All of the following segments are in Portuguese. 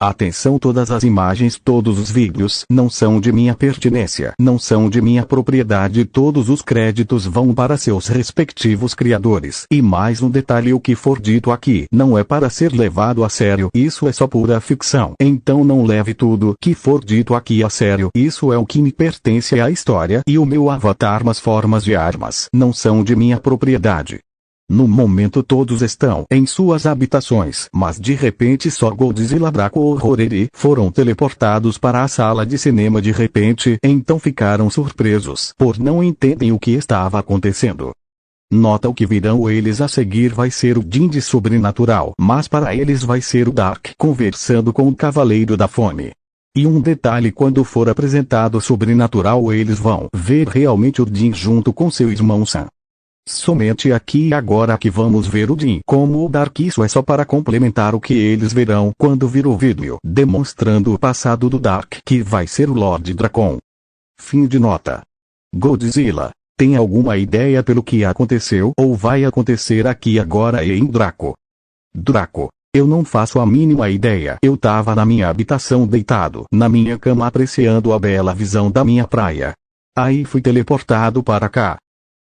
Atenção, todas as imagens, todos os vídeos não são de minha pertinência, não são de minha propriedade, todos os créditos vão para seus respectivos criadores. E mais um detalhe, o que for dito aqui não é para ser levado a sério, isso é só pura ficção. Então não leve tudo que for dito aqui a sério, isso é o que me pertence à história e o meu avatar, mas formas de armas não são de minha propriedade. No momento todos estão em suas habitações, mas de repente só Godzilla, Draco ou Horror foram teleportados para a sala de cinema de repente, então ficaram surpresos, por não entendem o que estava acontecendo. Nota, o que virão eles a seguir vai ser o Jin de Sobrenatural, mas para eles vai ser o Dark conversando com o Cavaleiro da Fome. E um detalhe, quando for apresentado o Sobrenatural eles vão ver realmente o Jin junto com seu irmão Sam. Somente aqui e agora que vamos ver o Jin como o Dark, isso é só para complementar o que eles verão quando vir o vídeo demonstrando o passado do Dark, que vai ser o Lord Dracon. Fim de nota. Godzilla, tem alguma ideia pelo que aconteceu ou vai acontecer aqui agora e em Draco? Draco, eu não faço a mínima ideia. Eu tava na minha habitação deitado na minha cama apreciando a bela visão da minha praia. Aí fui teleportado para cá.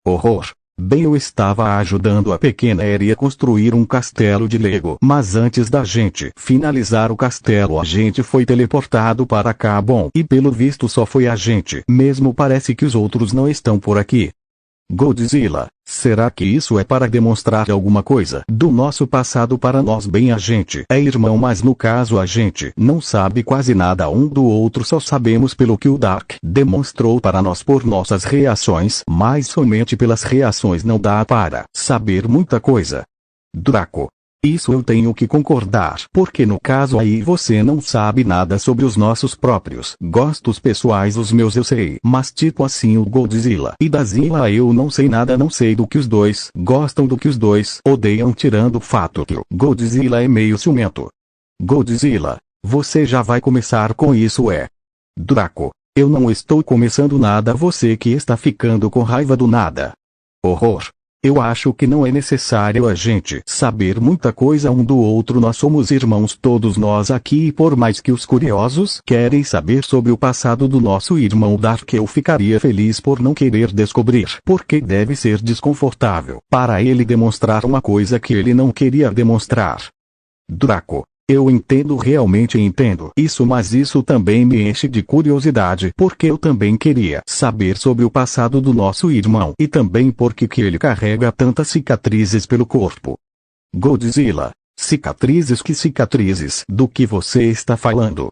Horror. Bem, eu estava ajudando a pequena Eri a construir um castelo de Lego, mas antes da gente finalizar o castelo a gente foi teleportado para cá. Bom, e pelo visto só foi a gente mesmo, parece que os outros não estão por aqui. Godzilla, será que isso é para demonstrar alguma coisa do nosso passado para nós? Bem, a gente é irmão, mas no caso a gente não sabe quase nada um do outro, só sabemos pelo que o Dark demonstrou para nós por nossas reações, mas somente pelas reações não dá para saber muita coisa. Draco, isso eu tenho que concordar, porque no caso aí você não sabe nada sobre os nossos próprios gostos pessoais. Os meus eu sei, mas tipo assim o Godzilla e da Zilla eu não sei nada, não sei do que os dois gostam, do que os dois odeiam, tirando o fato que o Godzilla é meio ciumento. Godzilla, você já vai começar com isso é? Draco, eu não estou começando nada, você que está ficando com raiva do nada. Horror. Eu acho que não é necessário a gente saber muita coisa um do outro, nós somos irmãos todos nós aqui, e por mais que os curiosos querem saber sobre o passado do nosso irmão Dark, eu ficaria feliz por não querer descobrir, porque deve ser desconfortável para ele demonstrar uma coisa que ele não queria demonstrar. Draco, eu entendo, realmente entendo isso, mas isso também me enche de curiosidade, porque eu também queria saber sobre o passado do nosso irmão e também porque que ele carrega tantas cicatrizes pelo corpo. Godzilla, cicatrizes? Que cicatrizes do que você está falando?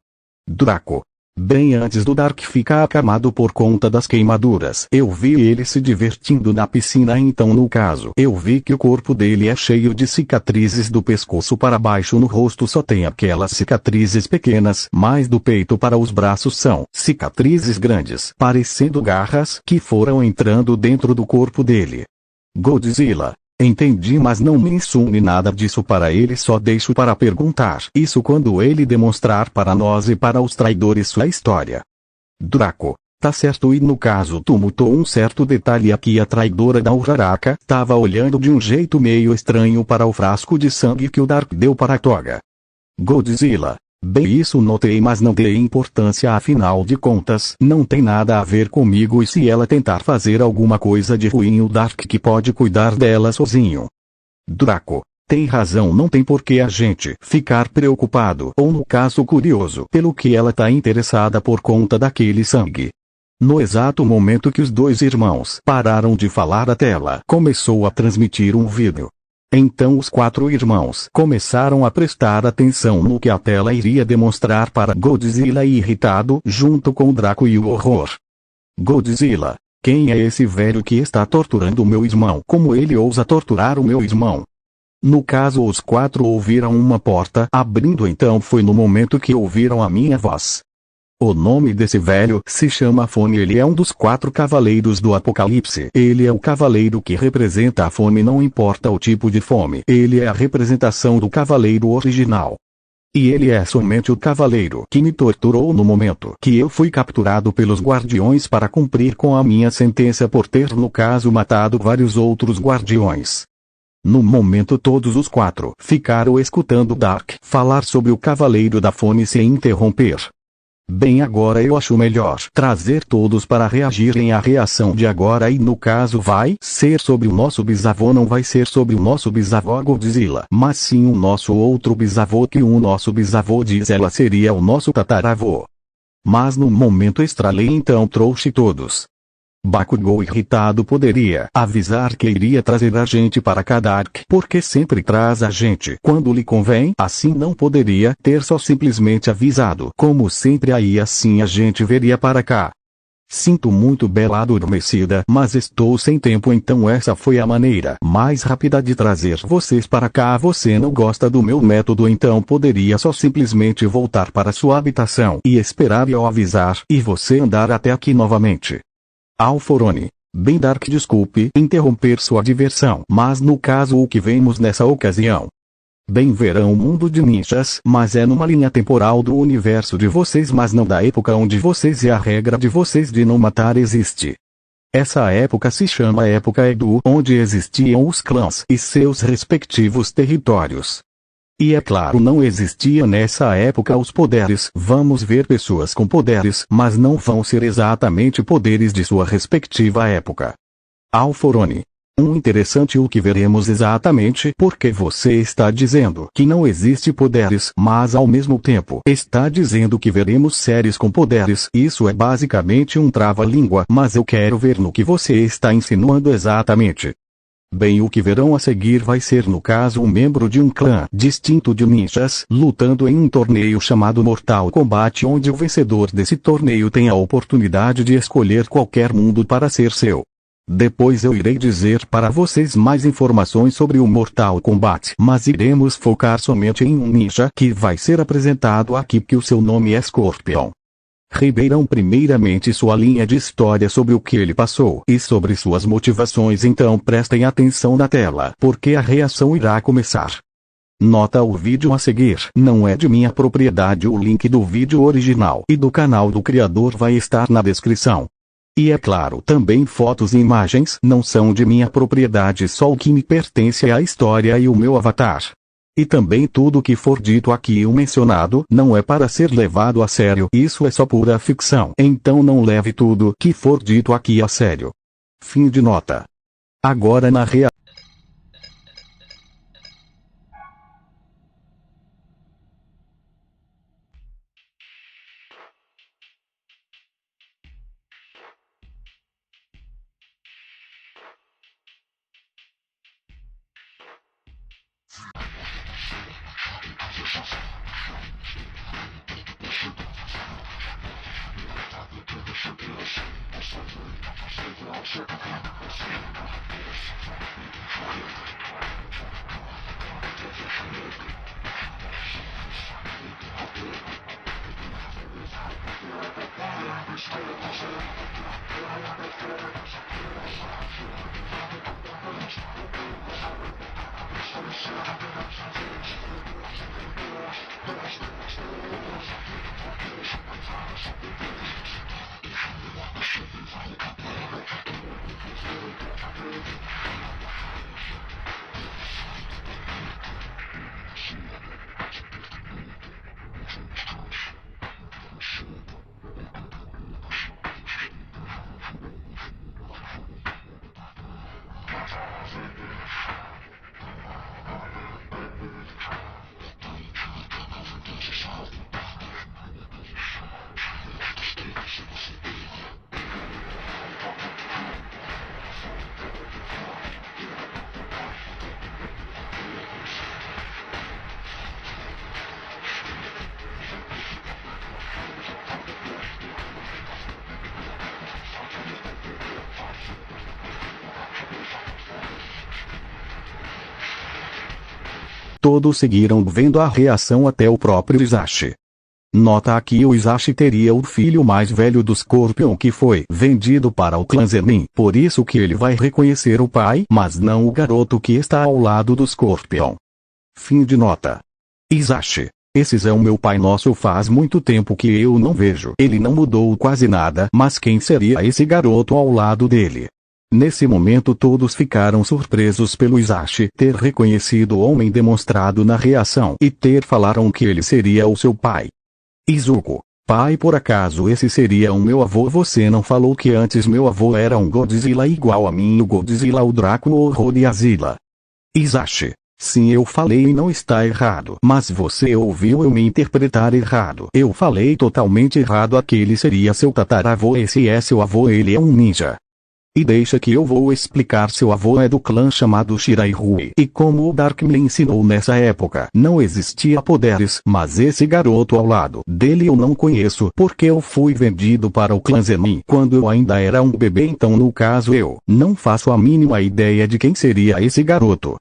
Draco, bem antes do Dark ficar acamado por conta das queimaduras, eu vi ele se divertindo na piscina, então no caso eu vi que o corpo dele é cheio de cicatrizes, do pescoço para baixo, no rosto só tem aquelas cicatrizes pequenas, mas do peito para os braços são cicatrizes grandes, parecendo garras que foram entrando dentro do corpo dele. Godzilla, entendi, mas não me ensine nada disso para ele, só deixo para perguntar isso quando ele demonstrar para nós e para os traidores sua história. Draco, tá certo, e no caso tu mutou um certo detalhe aqui, a traidora da Uraraka tava olhando de um jeito meio estranho para o frasco de sangue que o Dark deu para a Toga. Godzilla, bem, isso notei, mas não dei importância, afinal de contas não tem nada a ver comigo, e se ela tentar fazer alguma coisa de ruim o Dark que pode cuidar dela sozinho. Draco, tem razão, não tem por que a gente ficar preocupado ou no caso curioso pelo que ela tá interessada por conta daquele sangue. No exato momento que os dois irmãos pararam de falar, a tela começou a transmitir um vídeo. Então os quatro irmãos começaram a prestar atenção no que a tela iria demonstrar para Godzilla, irritado junto com o Draco e o Horror. Godzilla, quem é esse velho que está torturando o meu irmão? Como ele ousa torturar o meu irmão? No caso os quatro ouviram uma porta abrindo, então foi no momento que ouviram a minha voz. O nome desse velho se chama Fome, ele é um dos 4 cavaleiros do Apocalipse. Ele é o cavaleiro que representa a fome, não importa o tipo de fome. Ele é a representação do cavaleiro original. E ele é somente o cavaleiro que me torturou no momento que eu fui capturado pelos guardiões para cumprir com a minha sentença por ter no caso matado vários outros guardiões. No momento todos os quatro ficaram escutando Dark falar sobre o Cavaleiro da Fome sem interromper. Bem, agora eu acho melhor trazer todos para reagirem à reação de agora, e no caso vai ser sobre o nosso bisavô, não vai ser sobre o nosso bisavô Godzilla, mas sim o nosso outro bisavô, que o nosso bisavô diz ela seria o nosso tataravô. Mas no momento estralei, então trouxe todos. Bakugou irritado poderia avisar que iria trazer a gente para cá Dark, porque sempre traz a gente quando lhe convém, assim não poderia ter só simplesmente avisado como sempre, aí assim a gente veria para cá. Sinto muito, bela adormecida, mas estou sem tempo, então essa foi a maneira mais rápida de trazer vocês para cá. Você não gosta do meu método, então poderia só simplesmente voltar para sua habitação e esperar eu avisar e você andar até aqui novamente. Alforone. Bem, Dark, desculpe interromper sua diversão, mas no caso o que vemos nessa ocasião? Bem, verão o mundo de ninjas, mas é numa linha temporal do universo de vocês, mas não da época onde vocês e a regra de vocês de não matar existe. Essa época se chama Época Edo, onde existiam os clãs e seus respectivos territórios. E é claro, não existia nessa época os poderes. Vamos ver pessoas com poderes, mas não vão ser exatamente poderes de sua respectiva época. Alforone. Interessante o que veremos exatamente, porque você está dizendo que não existe poderes, mas ao mesmo tempo está dizendo que veremos séries com poderes. Isso é basicamente um trava-língua, mas eu quero ver no que você está insinuando exatamente. Bem, o que verão a seguir vai ser no caso um membro de um clã distinto de ninjas lutando em um torneio chamado Mortal Kombat, onde o vencedor desse torneio tem a oportunidade de escolher qualquer mundo para ser seu. Depois eu irei dizer para vocês mais informações sobre o Mortal Kombat, mas iremos focar somente em um ninja que vai ser apresentado aqui, que o seu nome é Scorpion. Ribeirão, primeiramente sua linha de história sobre o que ele passou e sobre suas motivações, então prestem atenção na tela, porque a reação irá começar. Nota: o vídeo a seguir não é de minha propriedade. O link do vídeo original e do canal do criador vai estar na descrição. E é claro, também fotos e imagens não são de minha propriedade, só o que me pertence é a história e o meu avatar. E também tudo que for dito aqui ou mencionado não é para ser levado a sério, isso é só pura ficção, então não leve tudo que for dito aqui a sério. Fim de nota. Agora na real. Todos seguiram vendo a reação até o próprio Isashi. Nota: aqui o Isashi teria o filho mais velho do Scorpion que foi vendido para o clã Zenin, por isso que ele vai reconhecer o pai, mas não o garoto que está ao lado do Scorpion. Fim de nota. Isashi. Esses é o meu pai. Nosso, faz muito tempo que eu não vejo. Ele não mudou quase nada, mas quem seria esse garoto ao lado dele? Nesse momento todos ficaram surpresos pelo Isashi ter reconhecido o homem demonstrado na reação e ter falaram que ele seria o seu pai. Izuku: pai, por acaso esse seria o meu avô? Você não falou que antes meu avô era um Godzilla igual a mim, o Godzilla, o Drácula, o Godzilla? Isashi: sim, eu falei e não está errado. Mas você ouviu eu me interpretar errado. Eu falei totalmente errado. Aquele seria seu tataravô, esse é seu avô, ele é um ninja. E deixa que eu vou explicar. Seu avô é do clã chamado Shirairui. E como o Dark me ensinou nessa época, não existia poderes. Mas esse garoto ao lado dele eu não conheço, porque eu fui vendido para o clã Zenin quando eu ainda era um bebê. Então no caso eu não faço a mínima ideia de quem seria esse garoto.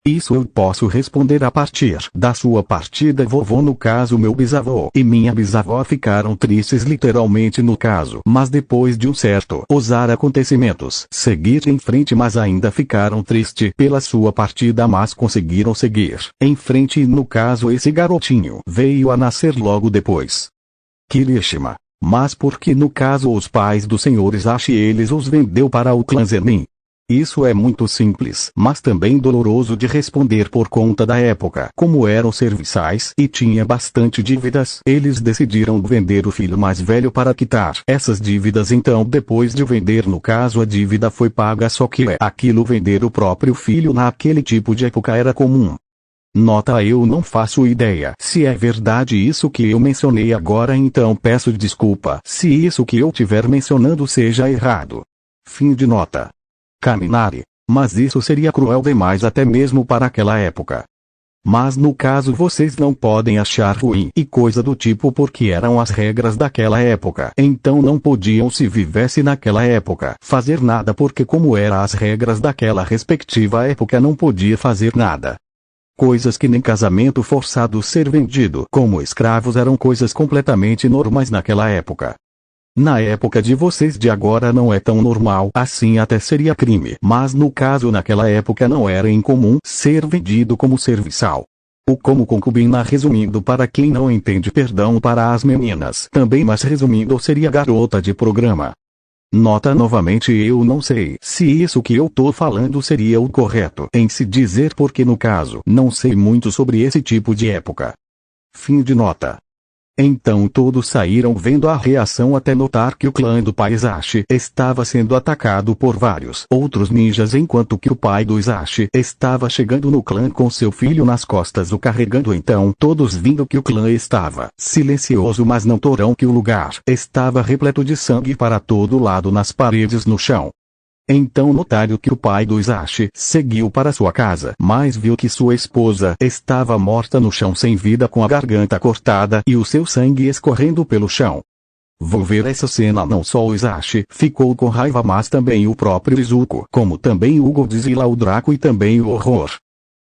Isso eu posso responder a partir da sua partida. Vovô, no caso meu bisavô e minha bisavó ficaram tristes literalmente no caso, mas depois de um certo usar acontecimentos seguir em frente, mas ainda ficaram tristes pela sua partida, mas conseguiram seguir em frente e no caso esse garotinho veio a nascer logo depois. Kirishima: mas porque no caso os pais do Sr. Isashi eles os vendeu para o clã Zenin? Isso é muito simples, mas também doloroso de responder por conta da época. Como eram serviçais e tinha bastante dívidas, eles decidiram vender o filho mais velho para quitar essas dívidas. Então depois de vender, no caso a dívida foi paga, só que aquilo vender o próprio filho naquele tipo de época era comum. Nota: eu não faço ideia se é verdade isso que eu mencionei agora, então peço desculpa se isso que eu tiver mencionando seja errado. Fim de nota. Kaminari: mas isso seria cruel demais até mesmo para aquela época. Mas no caso vocês não podem achar ruim e coisa do tipo, porque eram as regras daquela época. Então não podiam, se vivesse naquela época, fazer nada, porque como eram as regras daquela respectiva época não podia fazer nada. Coisas que nem casamento forçado, ser vendido como escravos eram coisas completamente normais naquela época. Na época de vocês de agora não é tão normal assim, até seria crime. Mas no caso naquela época não era incomum ser vendido como serviçal. Ou como concubina, resumindo para quem não entende, perdão para as meninas também, mas resumindo seria garota de programa. Nota: novamente eu não sei se isso que eu tô falando seria o correto em se dizer, porque no caso não sei muito sobre esse tipo de época. Fim de nota. Então todos saíram vendo a reação até notar que o clã do pai Isashi estava sendo atacado por vários outros ninjas, enquanto que o pai do Isashi estava chegando no clã com seu filho nas costas o carregando. Então todos vindo que o clã estava silencioso, mas não notaram que o lugar estava repleto de sangue para todo lado, nas paredes, no chão. Então notaram que o pai do Isashi seguiu para sua casa, mas viu que sua esposa estava morta no chão sem vida, com a garganta cortada e o seu sangue escorrendo pelo chão. Vou ver essa cena. Não só o Isashi ficou com raiva, mas também o próprio Izuku, como também o Godzilla, o Draco e também o Horror.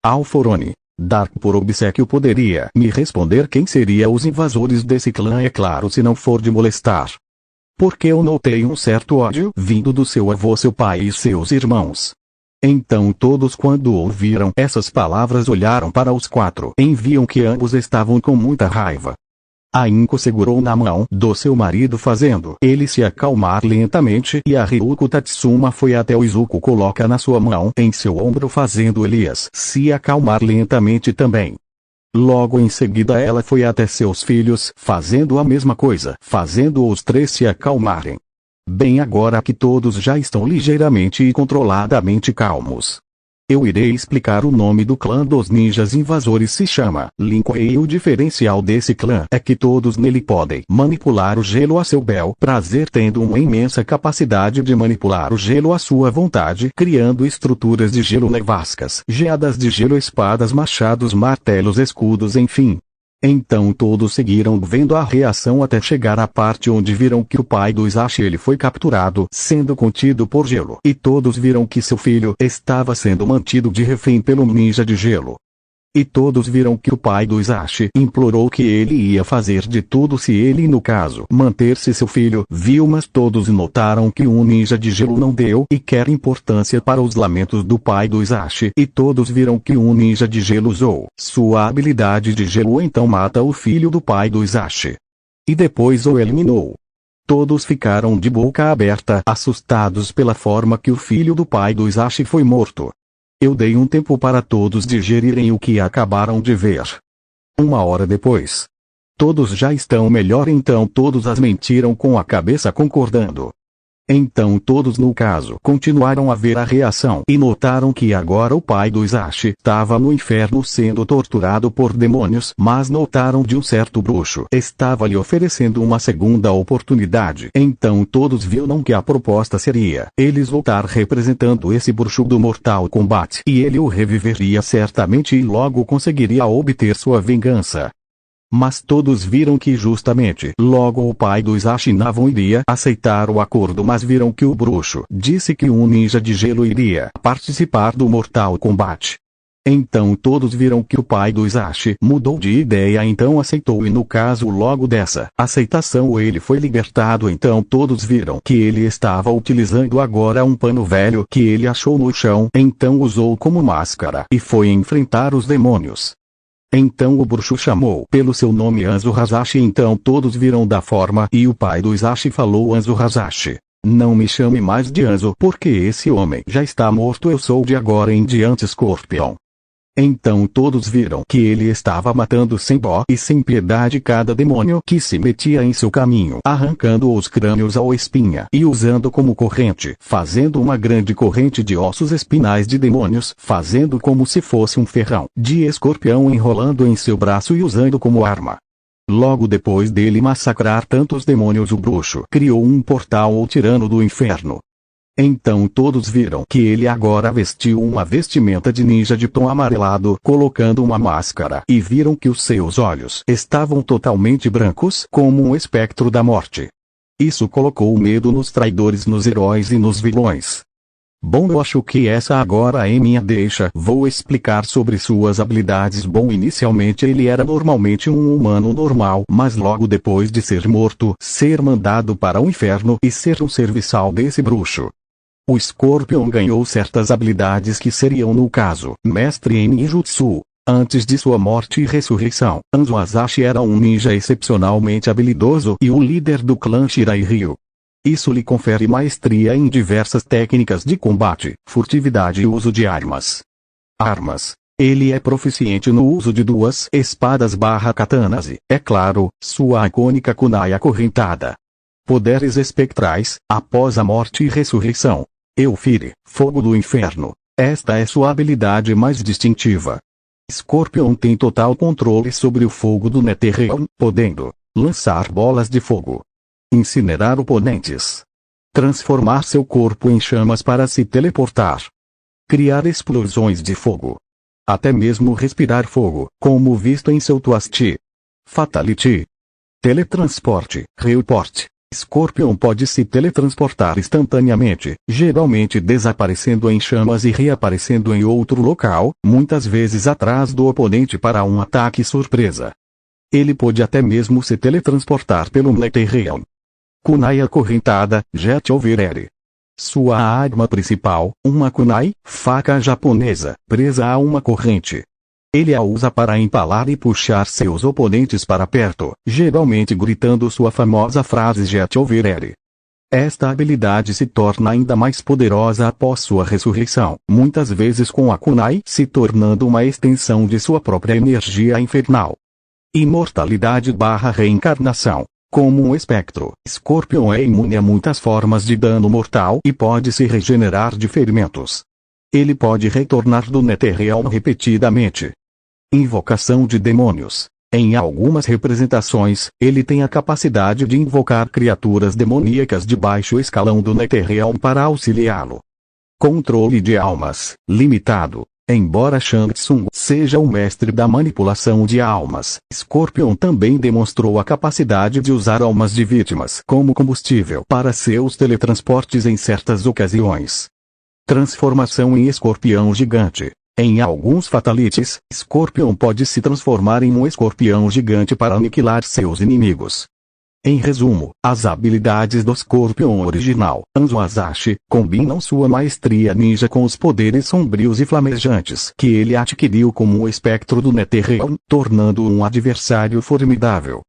Alforone: Dark, por obséquio, poderia me responder quem seriam os invasores desse clã? É claro, se não for de molestar. Porque eu notei um certo ódio vindo do seu avô, seu pai e seus irmãos. Então todos, quando ouviram essas palavras, olharam para os quatro e viam que ambos estavam com muita raiva. A Inko segurou na mão do seu marido, fazendo ele se acalmar lentamente, e a Ryuko Tatsuma foi até o Izuku, coloca na sua mão em seu ombro, fazendo Elias se acalmar lentamente também. Logo em seguida ela foi até seus filhos, fazendo a mesma coisa, fazendo os três se acalmarem. Bem, agora que todos já estão ligeiramente e controladamente calmos, eu irei explicar o nome do clã dos ninjas invasores. Se chama Linkway, e o diferencial desse clã é que todos nele podem manipular o gelo a seu bel prazer, tendo uma imensa capacidade de manipular o gelo à sua vontade, criando estruturas de gelo, nevascas, geadas de gelo, espadas, machados, martelos, escudos, enfim. Então todos seguiram vendo a reação até chegar à parte onde viram que o pai do Isashi ele foi capturado, sendo contido por gelo, e todos viram que seu filho estava sendo mantido de refém pelo ninja de gelo. E todos viram que o pai do Isashi implorou que ele ia fazer de tudo se ele, no caso, manter-se seu filho viu, mas todos notaram que um ninja de gelo não deu e quer importância para os lamentos do pai do Isashi, e todos viram que um ninja de gelo usou sua habilidade de gelo, então mata o filho do pai do Isashi. E depois o eliminou. Todos ficaram de boca aberta, assustados pela forma que o filho do pai do Isashi foi morto. Eu dei um tempo para todos digerirem o que acabaram de ver. 1 hora depois. Todos já estão melhor, então todos as mentiram com a cabeça concordando. Então todos no caso continuaram a ver a reação e notaram que agora o pai do Isashi estava no inferno sendo torturado por demônios, mas notaram de um certo bruxo estava lhe oferecendo uma segunda oportunidade. Então todos viram que a proposta seria eles voltar representando esse bruxo do Mortal Kombat e ele o reviveria certamente e logo conseguiria obter sua vingança. Mas todos viram que justamente logo o pai do Isashi não iria aceitar o acordo, mas viram que o bruxo disse que um ninja de gelo iria participar do Mortal Kombat. Então todos viram que o pai do Isashi mudou de ideia, então aceitou, e no caso logo dessa aceitação ele foi libertado. Então todos viram que ele estava utilizando agora um pano velho que ele achou no chão, então usou como máscara e foi enfrentar os demônios. Então o bruxo chamou pelo seu nome Anzo Hazashi, então todos viram da forma e o pai do Isashi falou: Anzo Hazashi, não me chame mais de Anzo porque esse homem já está morto, eu sou de agora em diante Scorpion. Então todos viram que ele estava matando sem dó e sem piedade cada demônio que se metia em seu caminho, arrancando os crânios ao espinha e usando como corrente, fazendo uma grande corrente de ossos espinais de demônios, fazendo como se fosse um ferrão de escorpião enrolando em seu braço e usando como arma. Logo depois dele massacrar tantos demônios, o bruxo criou um portal ou tirano do inferno. Então todos viram que ele agora vestiu uma vestimenta de ninja de tom amarelado, colocando uma máscara, e viram que os seus olhos estavam totalmente brancos, como um espectro da morte. Isso colocou medo nos traidores, nos heróis e nos vilões. Bom, eu acho que essa agora é minha deixa. Vou explicar sobre suas habilidades. Bom, inicialmente ele era normalmente um humano normal, mas logo depois de ser morto, ser mandado para o inferno e ser um serviçal desse bruxo. O Scorpion ganhou certas habilidades que seriam no caso, mestre em ninjutsu. Antes de sua morte e ressurreição, Anzo Hazashi era um ninja excepcionalmente habilidoso e o líder do clã Shirai Ryu. Isso lhe confere maestria em diversas técnicas de combate, furtividade e uso de armas. Ele é proficiente no uso de duas espadas/katanas e, é claro, sua icônica kunai acorrentada. Poderes espectrais, após a morte e ressurreição. Eufire, fogo do inferno. Esta é sua habilidade mais distintiva. Scorpion tem total controle sobre o fogo do Netherrealm, podendo lançar bolas de fogo, incinerar oponentes, transformar seu corpo em chamas para se teleportar, criar explosões de fogo, até mesmo respirar fogo, como visto em seu Twist. Fatality. Teletransporte, Reuport. Scorpion pode se teletransportar instantaneamente, geralmente desaparecendo em chamas e reaparecendo em outro local, muitas vezes atrás do oponente para um ataque surpresa. Ele pode até mesmo se teletransportar pelo Netherrealm. Kunai acorrentada, Jet Overere. Sua arma principal, uma kunai, faca japonesa, presa a uma corrente. Ele a usa para empalar e puxar seus oponentes para perto, geralmente gritando sua famosa frase Jet Overere. Esta habilidade se torna ainda mais poderosa após sua ressurreição, muitas vezes com a kunai se tornando uma extensão de sua própria energia infernal. Imortalidade/reencarnação. Como um espectro, Scorpion é imune a muitas formas de dano mortal e pode se regenerar de ferimentos. Ele pode retornar do Netherrealm repetidamente. Invocação de demônios. Em algumas representações, ele tem a capacidade de invocar criaturas demoníacas de baixo escalão do Netherrealm para auxiliá-lo. Controle de almas, limitado. Embora Shang Tsung seja o mestre da manipulação de almas, Scorpion também demonstrou a capacidade de usar almas de vítimas como combustível para seus teletransportes em certas ocasiões. Transformação em escorpião gigante. Em alguns fatalities, Scorpion pode se transformar em um escorpião gigante para aniquilar seus inimigos. Em resumo, as habilidades do Scorpion original, Anzo Hazashi, combinam sua maestria ninja com os poderes sombrios e flamejantes que ele adquiriu como o espectro do Netherrealm, tornando-o um adversário formidável.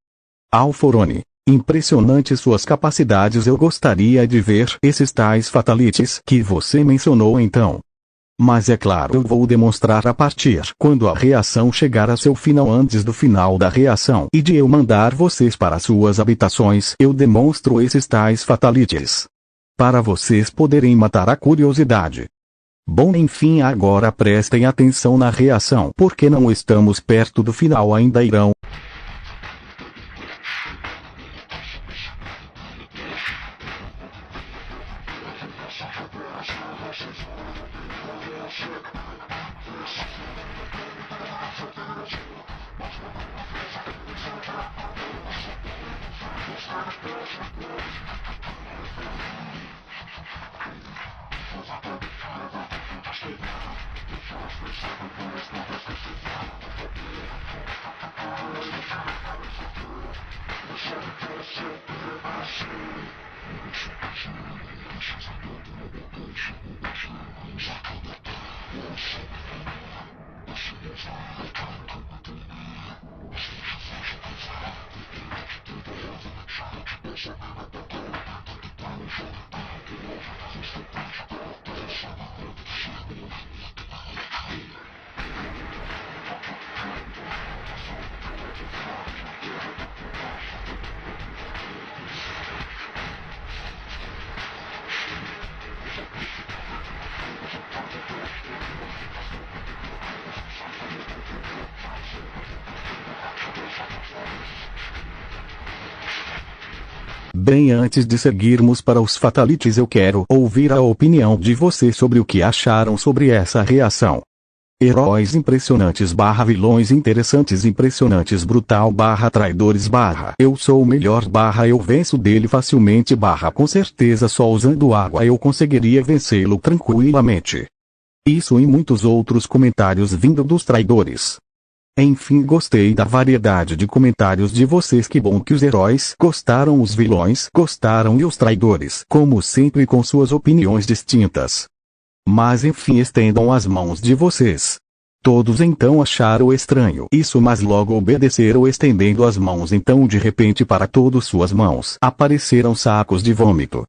Alforone. Impressionante suas capacidades. Eu gostaria de ver esses tais fatalities que você mencionou então. Mas é claro, eu vou demonstrar a partir quando a reação chegar a seu final, antes do final da reação e de eu mandar vocês para suas habitações, eu demonstro esses tais fatalities. Para vocês poderem matar a curiosidade. Bom, enfim, agora prestem atenção na reação, porque não estamos perto do final ainda. Irão Bem, antes de seguirmos para os fatalities, eu quero ouvir a opinião de vocês sobre o que acharam sobre essa reação. Heróis impressionantes / vilões interessantes, impressionantes, brutal / traidores / eu sou o melhor / eu venço dele facilmente / com certeza só usando água eu conseguiria vencê-lo tranquilamente. Isso e muitos outros comentários vindo dos traidores. Enfim, gostei da variedade de comentários de vocês. Que bom que os heróis gostaram, os vilões gostaram e os traidores, como sempre, com suas opiniões distintas. Mas enfim, estendam as mãos de vocês. Todos então acharam estranho isso, mas logo obedeceram estendendo as mãos. Então de repente para todas suas mãos apareceram sacos de vômito.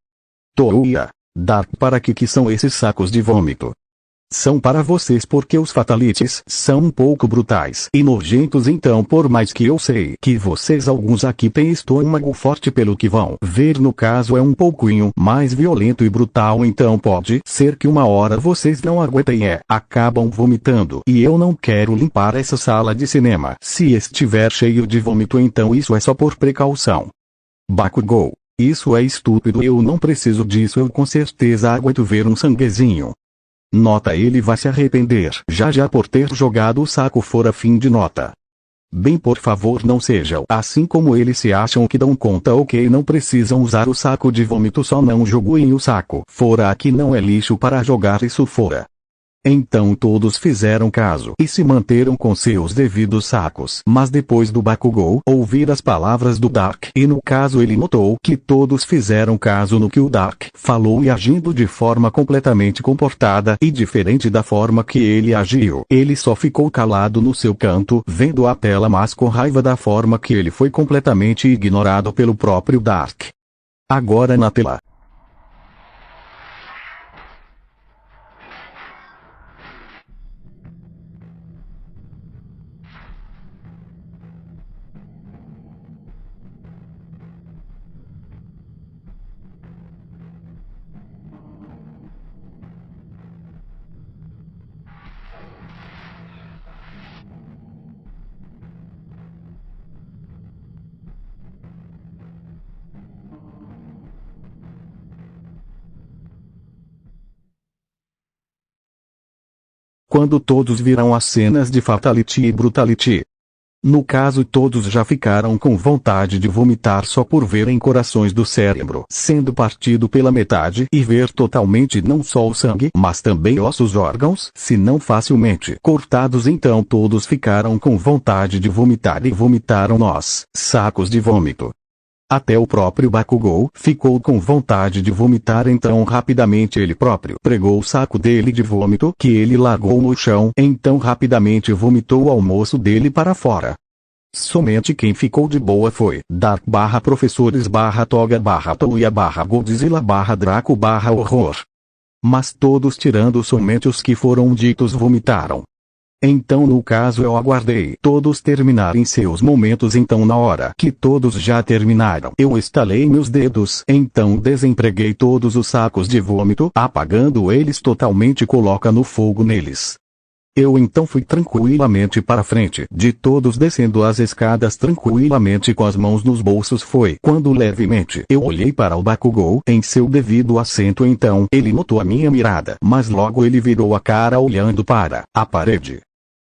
Touya, Dark, para que são esses sacos de vômito? São para vocês porque os fatalities são um pouco brutais e nojentos. Então, por mais que eu sei que vocês alguns aqui têm estômago forte, pelo que vão ver no caso é um pouquinho mais violento e brutal, então pode ser que uma hora vocês não aguentem e acabam vomitando, e eu não quero limpar essa sala de cinema se estiver cheio de vômito, então isso é só por precaução. Bakugou, isso é estúpido, eu não preciso disso, eu com certeza aguento ver um sanguezinho. Nota, ele vai se arrepender já por ter jogado o saco fora. Fim de nota. Bem, por favor, não sejam assim como eles se acham que dão conta, ok? Não precisam usar o saco de vômito, só não joguem o saco fora, aqui não é lixo para jogar isso fora. Então todos fizeram caso e se manteram com seus devidos sacos. Mas depois do Bakugou ouvir as palavras do Dark, e no caso ele notou que todos fizeram caso no que o Dark falou e agindo de forma completamente comportada e diferente da forma que ele agiu, ele só ficou calado no seu canto vendo a tela, mas com raiva da forma que ele foi completamente ignorado pelo próprio Dark. Agora na tela. Quando todos viram as cenas de Fatality e Brutality. No caso, todos já ficaram com vontade de vomitar só por verem corações do cérebro sendo partido pela metade e ver totalmente não só o sangue, mas também ossos, órgãos, se não facilmente cortados. Então todos ficaram com vontade de vomitar e vomitaram nos sacos de vômito. Até o próprio Bakugou ficou com vontade de vomitar, então rapidamente ele próprio pregou o saco dele de vômito que ele largou no chão, então rapidamente vomitou o almoço dele para fora. Somente quem ficou de boa foi Dark professores Toga Touya Godzilla Draco Horror. Mas todos tirando somente os que foram ditos vomitaram. Então no caso eu aguardei todos terminarem seus momentos, então na hora que todos já terminaram eu estalei meus dedos, então desempreguei todos os sacos de vômito, apagando eles totalmente, coloca no fogo neles. Eu então fui tranquilamente para frente de todos, descendo as escadas tranquilamente com as mãos nos bolsos. Foi quando levemente eu olhei para o Bakugou em seu devido assento, então ele notou a minha mirada, mas logo ele virou a cara olhando para a parede.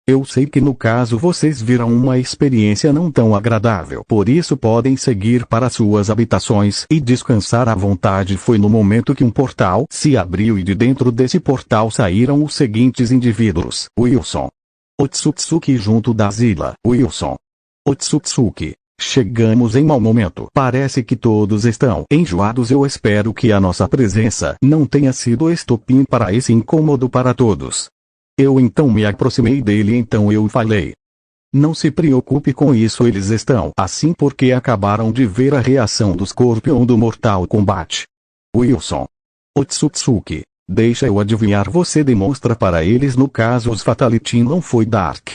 Eu sei que no caso vocês viram uma experiência não tão agradável, por isso podem seguir para suas habitações e descansar à vontade. Foi no momento que um portal se abriu e de dentro desse portal saíram os seguintes indivíduos: Wilson, Otsutsuki junto da Zilla. Wilson, Otsutsuki. Chegamos em mau momento. Parece que todos estão enjoados. Eu espero que a nossa presença não tenha sido estopim para esse incômodo para todos. Eu então me aproximei dele, então eu falei: não se preocupe com isso, eles estão assim porque acabaram de ver a reação do Scorpion do Mortal Kombat. Wilson, Otsutsuki, deixa eu adivinhar, você demonstra para eles, no caso os Fatality, não foi Dark?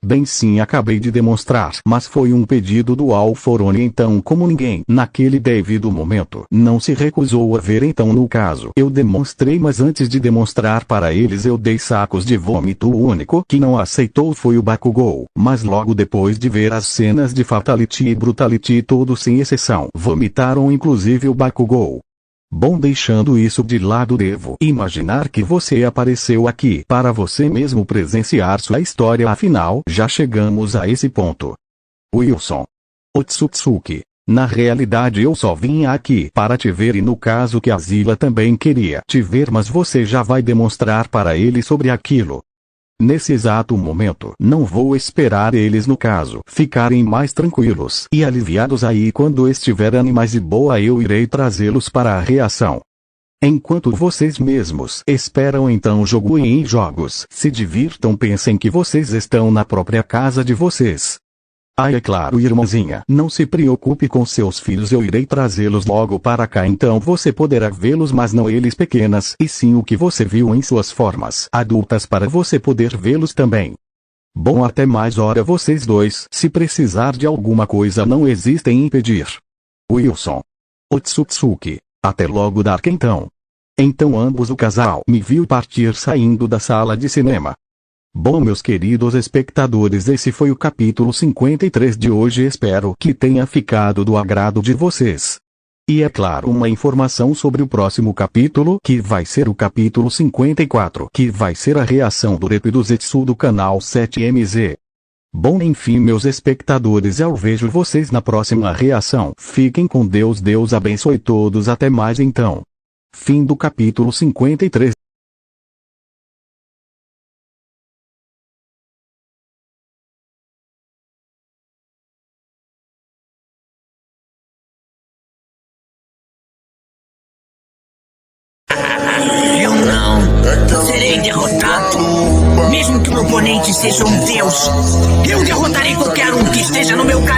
Bem sim, acabei de demonstrar, mas foi um pedido do Alforone, então como ninguém naquele devido momento não se recusou a ver, então no caso eu demonstrei, mas antes de demonstrar para eles eu dei sacos de vômito. O único que não aceitou foi o Bakugou, mas logo depois de ver as cenas de Fatality e Brutality todos sem exceção vomitaram, inclusive o Bakugou. Bom, deixando isso de lado, devo imaginar que você apareceu aqui para você mesmo presenciar sua história, afinal já chegamos a esse ponto. Wilson, Otsutsuki, na realidade eu só vim aqui para te ver, e no caso que a Zilla também queria te ver, mas você já vai demonstrar para ele sobre aquilo. Nesse exato momento não vou esperar eles, no caso, ficarem mais tranquilos e aliviados, aí quando estiverem mais de boa eu irei trazê-los para a reação. Enquanto vocês mesmos esperam, então joguem em jogos, se divirtam, pensem que vocês estão na própria casa de vocês. Ah, é claro, irmãzinha, não se preocupe com seus filhos, eu irei trazê-los logo para cá, então você poderá vê-los, mas não eles pequenas, e sim o que você viu em suas formas adultas, para você poder vê-los também. Bom, até mais hora vocês dois, se precisar de alguma coisa não hesitem em pedir. Wilson, Otsutsuki, até logo, Dark. Então ambos, o casal me viu partir saindo da sala de cinema. Bom, meus queridos espectadores, esse foi o capítulo 53 de hoje, espero que tenha ficado do agrado de vocês. E é claro, uma informação sobre o próximo capítulo, que vai ser o capítulo 54, que vai ser a reação do Reto e do Zetsu do canal 7MZ. Bom, enfim, meus espectadores, eu vejo vocês na próxima reação. Fiquem com Deus, Deus abençoe todos, até mais então. Fim do capítulo 53. Eu não serei derrotado. Mesmo que o meu oponente seja um deus, eu derrotarei qualquer um que esteja no meu caminho.